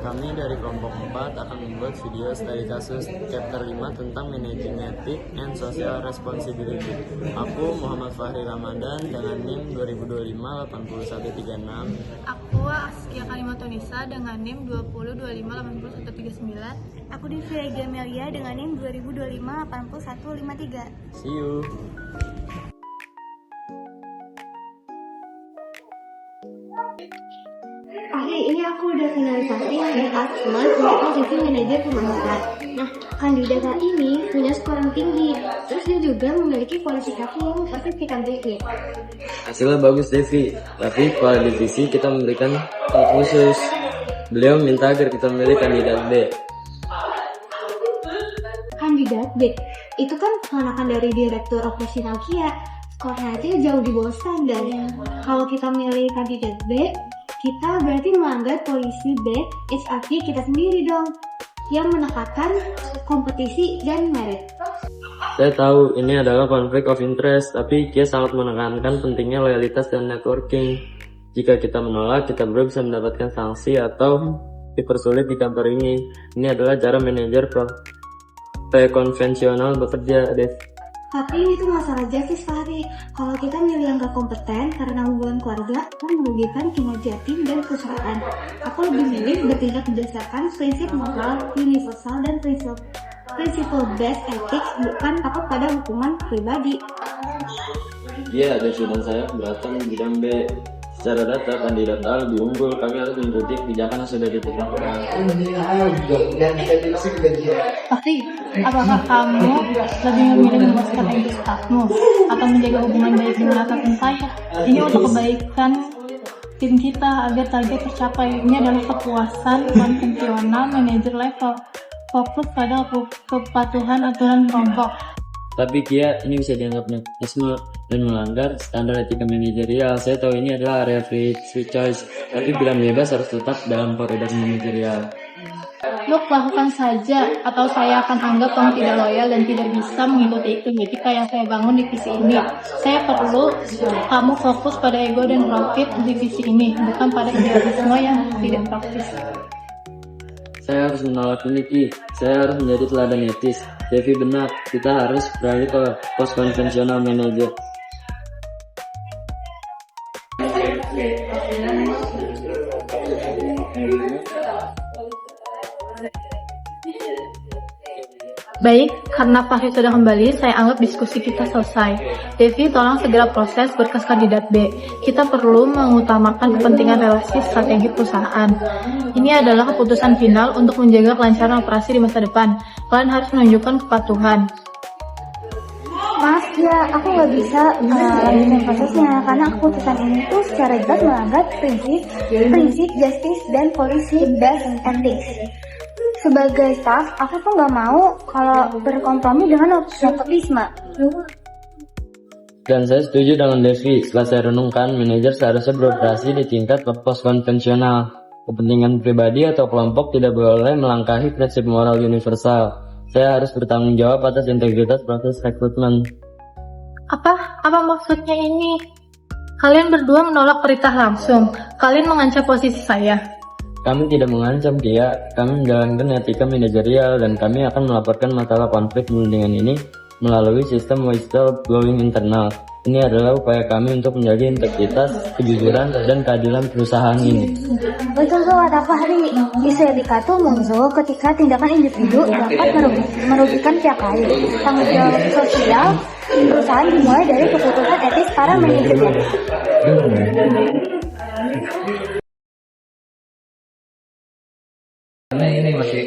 Kami dari kelompok 4 akan membuat video studi kasus chapter 5 tentang managing ethic and social responsibility. Aku Muhammad Fahri Ramadan dengan NIM 2025-8136. Aku Askia Kalimatunisa dengan NIM 2025-8139. Aku Divya Gamelia dengan NIM 2025-8153. See you. Ini aku udah finalisasi yang Asma untuk posisi manajer pemasaran. Nah, kandidat ini punya skor yang tinggi, terus dia juga memiliki kualifikasi yang sertifikat tinggi. Hasilnya bagus Devi, tapi pada divisi kita memberikan hal khusus. Beliau minta agar kita memilih kandidat B. Kandidat B, itu kan keponakan dari direktur operasional Kia. Skornya aja jauh di bawah standar. Kalau kita milih kandidat B, kita berarti melanggar polisi B, HRD kita sendiri dong, yang menekankan kompetisi dan merit. Saya tahu ini adalah konflik of interest, tapi Kia sangat menekankan pentingnya loyalitas dan networking. Jika kita menolak, kita baru bisa mendapatkan sanksi atau dipersulit di kantor ini. Ini adalah cara manajer konvensional bekerja, Dev. Tapi itu masalah justice, Fahri. Kalau kita milih yang gak kompeten karena hubungan keluarga, kan merugikan kinerja tim dan perusahaan. Aku lebih milih bertindak berdasarkan prinsip moral universal dan prinsip best ethics, bukan takut pada hukuman pribadi. Iya, Dev dan saya keberatan di bidang B. Secara data, kandidat A lebih unggul. Kami harus mengikuti kebijakan yang sudah ditetapkan. Tapi, apakah kamu lebih memilih memuaskan ego staffmu atau menjaga hubungan baik dengan atasan saya? Ini untuk kebaikan tim kita agar target tercapai. Ini adalah kepuasan konvensional manajer level. Fokus pada kepatuhan aturan kelompok. Tapi Kia, ini bisa dianggap nepotisme dan melanggar standar etika manajerial. Saya tahu ini adalah area free choice, tapi bila bebas harus tetap dalam koridor manajerial. Look, lakukan saja, atau saya akan anggap kamu tidak loyal dan tidak bisa mengikuti etika yang saya bangun di divisi ini. Saya perlu kamu fokus pada ego dan profit di divisi ini, bukan pada idealisme yang tidak praktis. Saya harus menolak ini, Ki. Saya harus menjadi teladan etis. Devi benar, kita harus beralih ke pos konvensional manajer. Baik, karena Fahri sudah kembali, saya anggap diskusi kita selesai. Devi, tolong segera proses berkas kandidat B. Kita perlu mengutamakan kepentingan relasi strategi perusahaan. Ini adalah keputusan final untuk menjaga kelancaran operasi di masa depan. Kalian harus menunjukkan kepatuhan. Maaf ya, aku nggak bisa lanjutin prosesnya karena keputusan ini tuh secara jelas melanggar prinsip justice dan policy best ethics. Sebagai staff, aku tuh nggak mau kalau berkompromi dengan nepotisme. Dan saya setuju dengan Devi. Setelah saya renungkan, manajer seharusnya beroperasi di tingkat pos konvensional. Kepentingan pribadi atau kelompok tidak boleh melangkahi prinsip moral universal. Saya harus bertanggung jawab atas integritas proses rekrutmen. Apa maksudnya ini? Kalian berdua menolak perintah langsung. Kalian mengancam posisi saya. Kami tidak mengancam Kia, kami menjalankan etika manajerial dan kami akan melaporkan masalah konflik kepentingan ini melalui sistem whistleblowing internal. Ini adalah upaya kami untuk menjaga integritas, kejujuran, dan keadilan perusahaan ini. Betul kata Fahri, isu etika itu muncul ketika tindakan individu dapat merugikan pihak lain. Tanggung jawab sosial perusahaan dimulai dari keputusan etis para manajemen. Ini masih